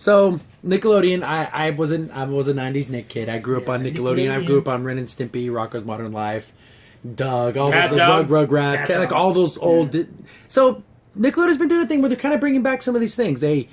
So Nickelodeon, I was a '90s Nick kid. I grew up on Nickelodeon. I grew up on Ren and Stimpy, Rocko's Modern Life, Doug, all those Doug, Rugrats, like all those old. So Nickelodeon's been doing a thing where they're kind of bringing back some of these things. They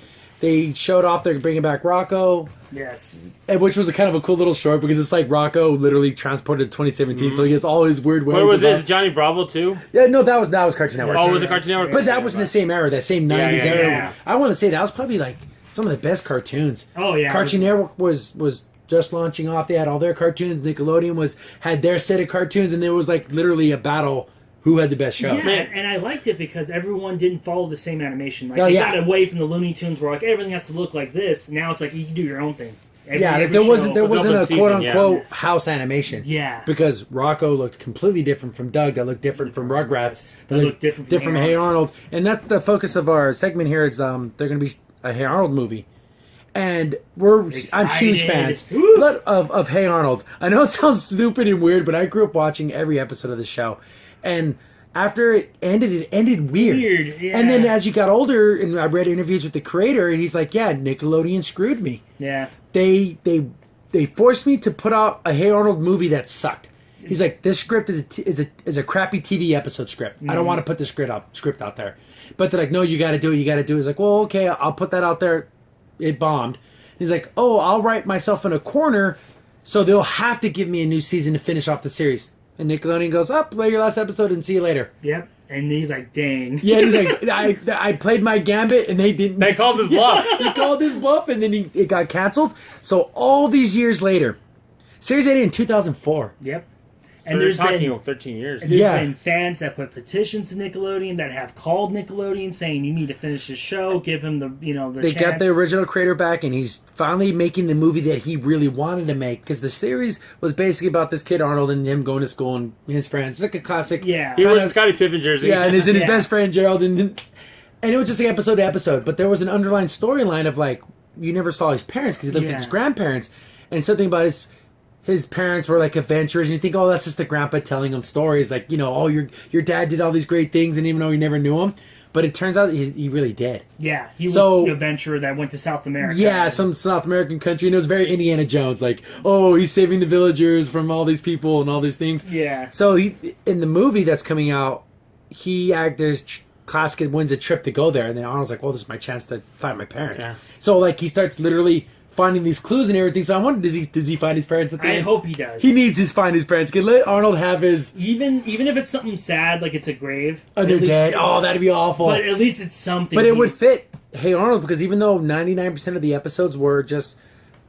showed off they're bringing back Rocko. Yes. Which was a kind of a cool little short because it's like Rocko literally transported to 2017, so he gets all his weird ways. Where was this? Johnny Bravo too? Yeah, no, that was Cartoon Network. Oh, was it Cartoon Network? But that was in the same era, that same 90s era. Yeah. I want to say that was probably like some of the best cartoons. Oh yeah. Cartoon Network was just launching off. They had all their cartoons. Nickelodeon had their set of cartoons, and there was like literally a battle. Who had the best shows? Yeah, and I liked it because everyone didn't follow the same animation. Like they got away from the Looney Tunes where like everything has to look like this. Now it's like you can do your own thing. There wasn't a quote unquote house animation. Yeah. Because Rocko looked completely different from Doug. That looked different from Rugrats. That looked different from Hey Arnold. And that's the focus of our segment here is they're going to be a Hey Arnold movie. And I'm huge fans of Hey Arnold. I know it sounds stupid and weird, but I grew up watching every episode of the show. And after it ended weird. Yeah. And then as you got older, and I read interviews with the creator, and he's like, yeah, Nickelodeon screwed me. Yeah. They forced me to put out a Hey Arnold movie that sucked. He's like, this script is a crappy TV episode script. I don't want to put the script out there. But they're like, no, you got to do it. You got to do it. He's like, well, okay, I'll put that out there. It bombed. He's like, oh, I'll write myself in a corner, so they'll have to give me a new season to finish off the series. And Nickelodeon goes, play your last episode and see you later. Yep. And he's like, dang. Yeah, he's like, I played my gambit and they didn't. They called his bluff. He called his bluff and then it got canceled. So all these years later, series ended in 2004. Yep. And there's been 13 years. And there's been fans that put petitions to Nickelodeon that have called Nickelodeon saying you need to finish the show, give him the They chance. got the original creator back, and he's finally making the movie that he really wanted to make because the series was basically about this kid Arnold and him going to school and his friends. It's like a classic. Yeah, he was a Scottie Pippen jersey. Yeah, and his best friend Gerald, and it was just like episode to episode. But there was an underlying storyline of like you never saw his parents because he lived with his grandparents, and something about his parents were like adventurers, and you think, oh, that's just the grandpa telling him stories, like, oh, your dad did all these great things, and even though you never knew him, but it turns out he really did. Yeah, he was an adventurer that went to South America. Yeah, some South American country, and it was very Indiana Jones, like, oh, he's saving the villagers from all these people and all these things. Yeah. So in the movie that's coming out, there's classic wins a trip to go there, and then Arnold's like, well, this is my chance to find my parents. Yeah. So like he starts literally finding these clues and everything. So I wonder, does he find his parents at the end? I hope he does. He needs to find his parents. Can let Arnold have his... Even if it's something sad, like it's a grave. Oh, they're dead. Oh, that'd be awful. But at least it's something. But it would fit Hey Arnold, because even though 99% of the episodes were just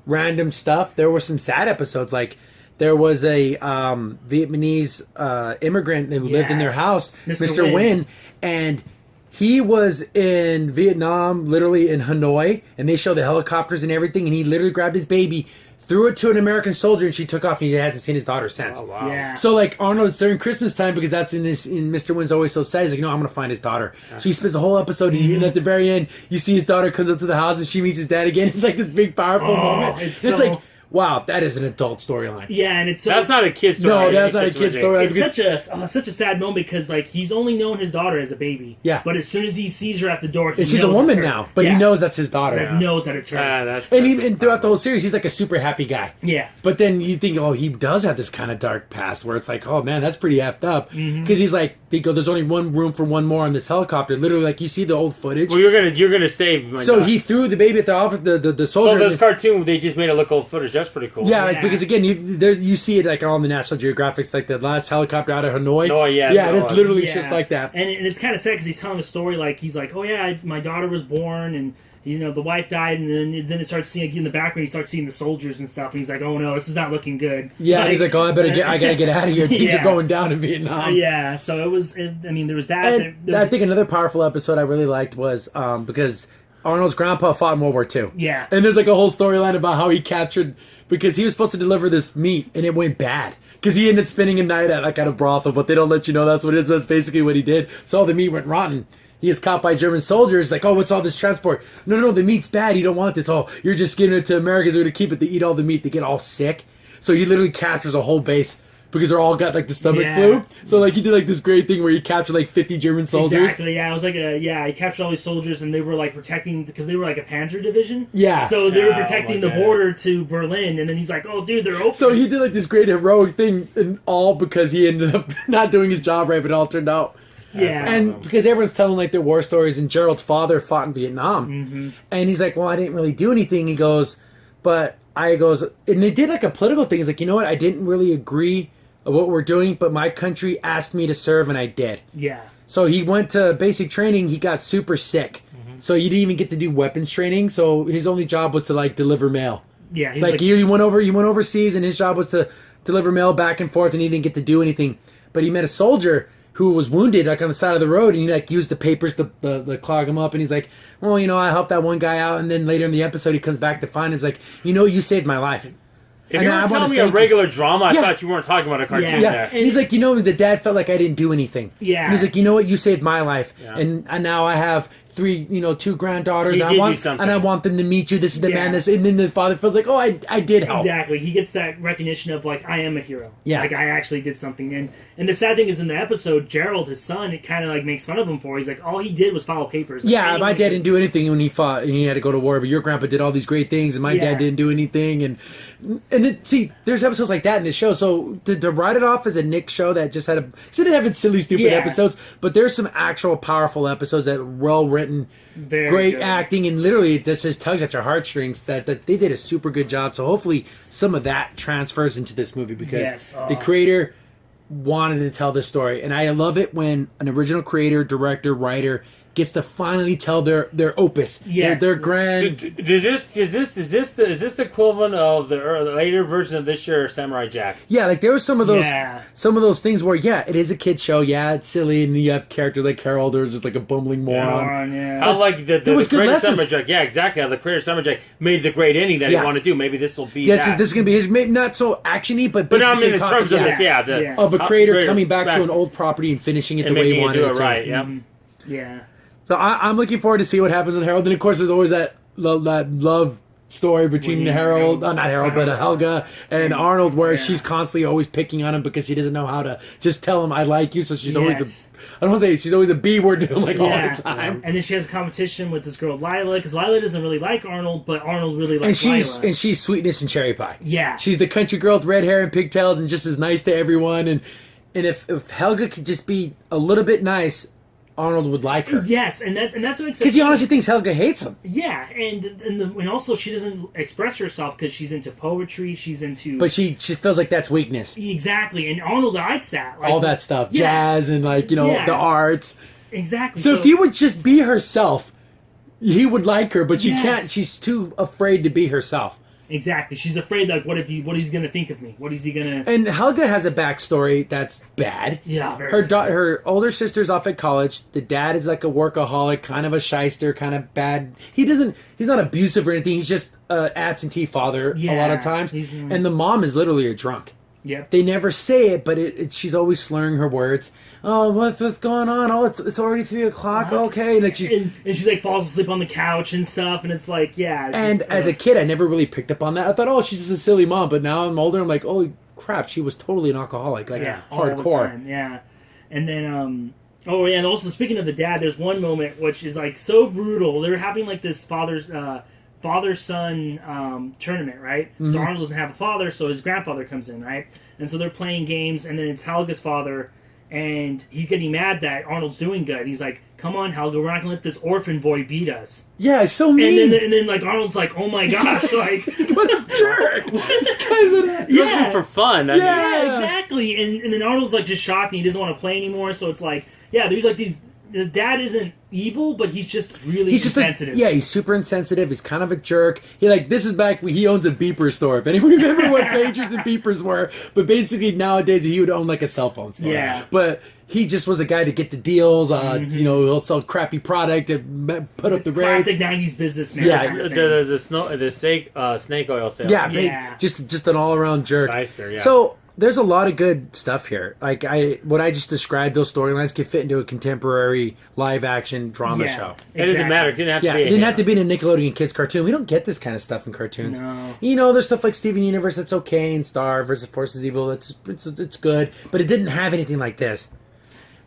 random stuff, there were some sad episodes. Like, there was a Vietnamese immigrant who lived in their house, Mr. Nguyen, and... he was in Vietnam, literally in Hanoi, and they showed the helicopters and everything, and he literally grabbed his baby, threw it to an American soldier, and she took off, and he hasn't seen his daughter since. Oh, wow. Yeah. So, like, Arnold, it's during Christmas time, because that's in Mr. Wynn's Always So Sad. He's like, no, I'm going to find his daughter. So he spends the whole episode, and at the very end, you see his daughter comes up to the house, and she meets his dad again. It's like this big, powerful moment. It's like... wow, that is an adult storyline. Yeah, and it's that's not a kid's story. No, that's not a kid's story. It's such a sad moment because like he's only known his daughter as a baby. Yeah, but as soon as he sees her at the door, and she's a woman now, but he knows that's his daughter. That knows that it's her. And throughout the whole series, he's like a super happy guy. Yeah, but then you think, oh, he does have this kind of dark past where it's like, oh man, that's pretty effed up. Because he's like, there's only one room for one more on this helicopter. Literally, like you see the old footage. Well, you're gonna save. So he threw the baby at the office. The soldier. So this cartoon, they just made it look old footage. That's pretty cool. Yeah, like, because again, you see it like on the National Geographics, like the last helicopter out of Hanoi. Oh yeah, yeah, it's literally just like that. And it's kind of sad because he's telling a story like he's like, oh yeah, my daughter was born and the wife died, and then it starts seeing in the background. You start seeing the soldiers and stuff, and he's like, "Oh no, this is not looking good." Yeah, he's like, "Oh, I gotta get out of here. Things are going down in Vietnam." Yeah, so it was. I mean, there was that. I think another powerful episode I really liked was because Arnold's grandpa fought in World War II. Yeah, and there's like a whole storyline about how he captured because he was supposed to deliver this meat and it went bad. Because he ended up spending a night at a brothel, but they don't let you know that's what it is. That's basically what he did. So all the meat went rotten. He is caught by German soldiers, like, oh, what's all this transport? No, the meat's bad. You don't want this. Oh, you're just giving it to Americans who are going to keep it. They eat all the meat. They get all sick. So he literally captures a whole base because they're all got like the stomach Yeah. flu. So like he did like this great thing where he captured like 50 German soldiers. Exactly. Yeah, it was like he captured all these soldiers, and they were like protecting because they were like a Panzer division. Yeah. So they were Oh, protecting my the God. border to Berlin, and then he's like, "Oh, dude, they're open." So he did like this great heroic thing, and all because he ended up not doing his job right, but it all turned out. yeah, And because everyone's telling like their war stories, and Gerald's father fought in Vietnam, and he's like, "Well, I didn't really do anything." He goes, "But I goes," and they did like a political thing. He's like, "You know what? I didn't really agree of what we're doing, but my country asked me to serve, and I did." yeah, So he went to basic training. He got super sick, so he didn't even get to do weapons training. So his only job was to like deliver mail. yeah. He was Like he went overseas, and his job was to deliver mail back and forth, and he didn't get to do anything. But he met a soldier who was wounded, like on the side of the road, and he like used the papers to clog him up. And he's like, "Well, you know, I helped that one guy out." And then later in the episode, he comes back to find him. He's like, "You know, you saved my life." If And you I were wanna telling me a thank you. regular drama, I Yeah. thought you weren't talking about a cartoon Yeah. Yeah, there. and he's like, "You know, the dad felt like I didn't do anything." Yeah. And he's like, "You know what? You saved my life, Yeah. and now I have two granddaughters, He and did I do something. want them to meet you. This is the Yeah. man. And then the father feels like, "Oh, I did help." Exactly. He gets that recognition of like I am a hero. Yeah. Like I actually did something. And the sad thing is in the episode, Gerald, his son, it kind of like makes fun of him for. He's like, all he did was file papers. Like, Yeah, my anyone dad could- didn't do anything when he fought and he had to go to war, but your grandpa did all these great things, and my Yeah. dad didn't do anything. And see, there's episodes like that in this show. So to write it off as a Nick show that just had a, because it didn't have its silly, stupid Yeah. episodes, but there's some actual powerful episodes that were well written, Very great good. acting, and literally that just tugs at your heartstrings. That they did a super good job. So hopefully some of that transfers into this movie because Yes. the creator wanted to tell this story, and I love it when an original creator, director, writer gets to finally tell their opus, Yes. their grand. Is this the equivalent of the later version of this year, Samurai Jack? Yeah, like there was some of Yeah. those things where it is a kid's show. Yeah, it's silly, and you have characters like Harold, who's just like a bumbling moron. Yeah. How like the was good creator lessons. Samurai Jack? Yeah, exactly. How the creator Samurai Jack made the great ending that Yeah. he wanted to do. Maybe this will be Yeah, that. this is gonna be his, maybe not so actiony, but but basically I mean, same in concept, terms of yeah, this, yeah, the, Yeah. of a creator coming back to an old property and finishing it and the way making he it wanted do it it to. right. Yeah. Yeah. So I'm looking forward to see what happens with Harold. And of course, there's always that love story between Harold. not Harold, but Helga and Arnold, where she's constantly always picking on him because she doesn't know how to just tell him I like you. So she's always Yes. I don't want to say she's always a B word to him like all Yeah. the time. And then she has a competition with this girl Lila because Lila doesn't really like Arnold, but Arnold really likes And Lila. she's sweetness and cherry pie. Yeah. She's the country girl with red hair and pigtails and just as nice to everyone. And if Helga could just be a little bit nice, Arnold would like her. Yes, and that's what makes Because he honestly thinks Helga hates him. Yeah, and also she doesn't express herself because she's into poetry. She's into But she feels like that's weakness. exactly, and Arnold likes that. Like, All that stuff. Yeah. Jazz and Yeah. the arts. exactly. So if he would just be herself, he would like her, but she Yes. can't. She's too afraid to be herself. exactly, she's afraid like what he's gonna think of me? What is he gonna? And Helga has a backstory that's bad. Yeah, very Her sad. her older sister's off at college. The dad is like a workaholic, kind of a shyster, kind of bad. He's not abusive or anything. He's just an absentee father a lot Yeah, of times. he's- And the mom is literally a drunk. Yep. They never say it, but she's always slurring her words. Oh, what's going on? Oh, it's already 3:00. Okay, like she's. and she's like falls asleep on the couch and stuff, and it's like yeah. it's And just, as a kid, I never really picked up on that. I thought, oh, she's just a silly mom. But now I'm older, I'm like, holy crap, she was totally an alcoholic, like all the hardcore. time, yeah. And then oh yeah, and also speaking of the dad, there's one moment which is like so brutal. They're having like this father-son tournament, right? So Arnold doesn't have a father, so his grandfather comes in, right? And so they're playing games, and then it's Helga's father, and he's getting mad that Arnold's doing good. And he's like, "Come on, Helga, we're not gonna let this orphan boy beat us." Yeah, it's so mean. And then like Arnold's like, "Oh my gosh!" Like, what a jerk! This guy's an yeah, For fun. I mean, Yeah. yeah, exactly. And then Arnold's like just shocked and he doesn't want to play anymore. So it's like, yeah, there's like these. The dad isn't evil, but he's just really He's just insensitive. he's super insensitive. He's kind of a jerk. This is back when he owns a beeper store. If anyone remember what pagers and beepers were, but basically nowadays he would own like a cell phone store. Yeah. But he just was a guy to get the deals. He'll sell crappy product and put up the rates. Classic '90s businessman. Yeah. kind of thing. the snake oil sale. Yeah, Yeah. just an all around jerk. Shyster, yeah. So there's a lot of good stuff here. Like what I just described, those storylines could fit into a contemporary live action drama show. It doesn't matter. It didn't have to be. It didn't have to be in a Nickelodeon kids cartoon. We don't get this kind of stuff in cartoons. No. You know, there's stuff like Steven Universe that's okay, and Star versus Forces Evil. It's good, but it didn't have anything like this.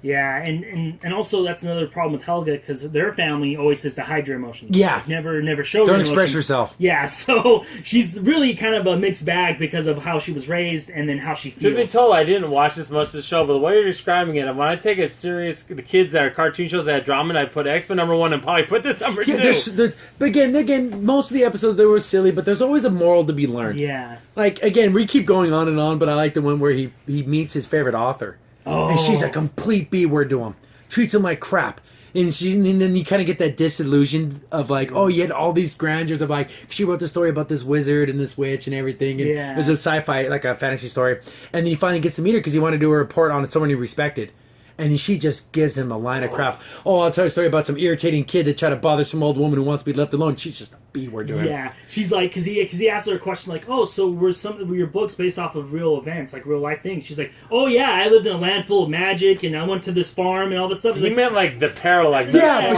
Yeah, and also that's another problem with Helga, because their family always says to hide your emotions. Yeah. Like, never show Don't your express emotions. yourself. Yeah, so she's really kind of a mixed bag because of how she was raised and then how she feels. To be told, I didn't watch this much of the show, but the way you're describing it, when I take it serious, the kids that are cartoon shows that have drama, and I put X-Men #1 and probably put this #2. Yeah, but again, most of the episodes, they were silly, but there's always a moral to be learned. Yeah. Like, again, we keep going on and on, but I like the one where he meets his favorite author. Oh. And she's a complete B-word to him. Treats him like crap. And then you kind of get that disillusion of like, oh, you had all these grandeurs of like, she wrote the story about this wizard and this witch and everything. And it was a sci-fi, like a fantasy story. And then he finally gets to meet her because he wanted to do a report on someone he respected. And she just gives him a line of crap. Oh, I'll tell you a story about some irritating kid that tried to bother some old woman who wants to be left alone. She's just a B-word to him. Yeah, she's like, because he asked her a question like, oh, so were your books based off of real events, like real life things? She's like, oh yeah, I lived in a land full of magic, and I went to this farm and all this stuff. He meant like the peril, like but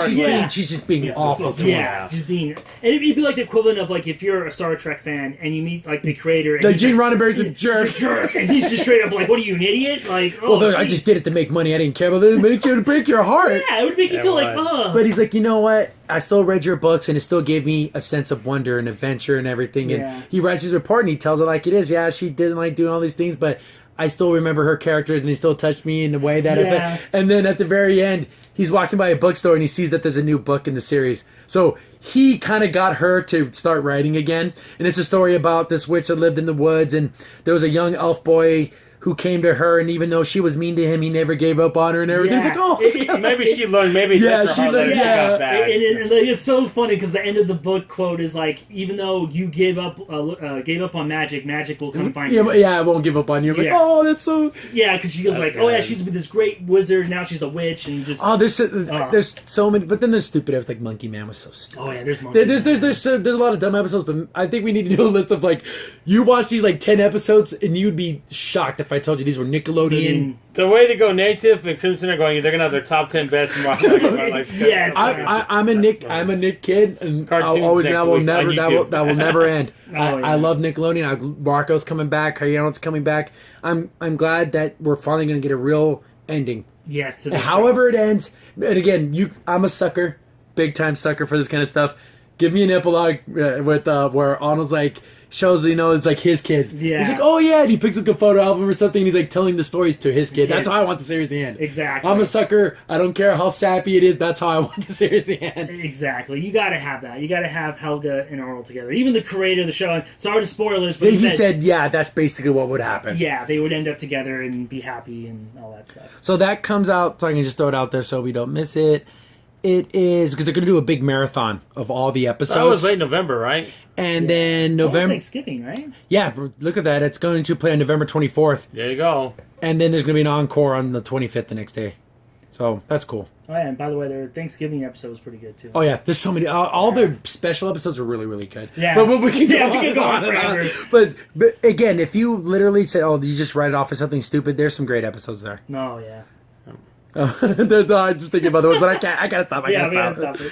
she's just being awful to him. Yeah, just being, and it'd be like the equivalent of like if you're a Star Trek fan and you meet like the creator, and Like he's Gene like, Roddenberry's a jerk. and he's just straight up like, what are you, an idiot? Like, oh, Well, I geez. just did it to make money. I didn't care, but it makes you break your heart. Yeah, it would make you feel like, oh. But he's like, you know what? I still read your books, and it still gave me a sense of wonder and adventure and everything. And Yeah. he writes his report, and he tells it like it is. Yeah, she didn't like doing all these things, but I still remember her characters, and they still touched me in the way that. Yeah. And then at the very end, he's walking by a bookstore, and he sees that there's a new book in the series. So he kind of got her to start writing again. And it's a story about this witch that lived in the woods, and there was a young elf boy who came to her, and even though she was mean to him, he never gave up on her and everything. Yeah. It's like, oh, Maybe she learned. Maybe Yeah, it's she her learned, that yeah. got back. And it's so funny because the end of the book quote is like, even though you gave up on magic, magic will come find you. Yeah, I won't give up on you. I'm like, Yeah. oh, that's so. Yeah, because she goes That's like, oh yeah, good. she's this great wizard, now she's a witch, and you just Oh, there's so many, but then there's stupid episodes like Monkey Man was so stupid. oh yeah, there's monkey. There's a lot of dumb episodes, but I think we need to do a list of like, you watch these like 10 episodes, and you'd be shocked if I told you these were Nickelodeon. The way to go native and Crimson are going, they're gonna have their top 10 best. Yes. I'm a Nick kid, and Cartoons I'll always next that will week never on that will, YouTube. that will never end. Oh, I love Nickelodeon. Marco's coming back. Hey Arnold's coming back. I'm glad that we're finally going to get a real ending. Yes. To the However it ends, and again, I'm a sucker, big time sucker for this kind of stuff. Give me an epilogue with where Arnold's like shows, it's like his kids. Yeah. He's like, oh yeah, and he picks up a photo album or something, and he's like telling the stories to his kid. That's Yes. how I want the series to end. Exactly. I'm a sucker. I don't care how sappy it is. That's how I want the series to end. Exactly. You got to have that. You got to have Helga and Arnold together. Even the creator of the show. And sorry to spoilers, but He said, yeah, that's basically what would happen. yeah, they would end up together and be happy and all that stuff. So that comes out, so I can just throw it out there so we don't miss it. It is, because they're going to do a big marathon of all the episodes. That was late November, right? And then It's almost November. Thanksgiving, right? Yeah, look at that. It's going to play on November 24th. There you go. And then there's going to be an encore on the 25th the next day. So that's cool. Oh yeah, and by the way, their Thanksgiving episode was pretty good too. Oh, yeah. There's so many. All their special episodes are really, really good. Yeah. But we can go Yeah, on, we can go on and on. forever. But again, if you literally say, oh, you just write it off as something stupid, there's some great episodes there. No, yeah. I'm just thinking of other ones, but I can't. I gotta stop. I Yeah, gotta we gotta stop. stop it.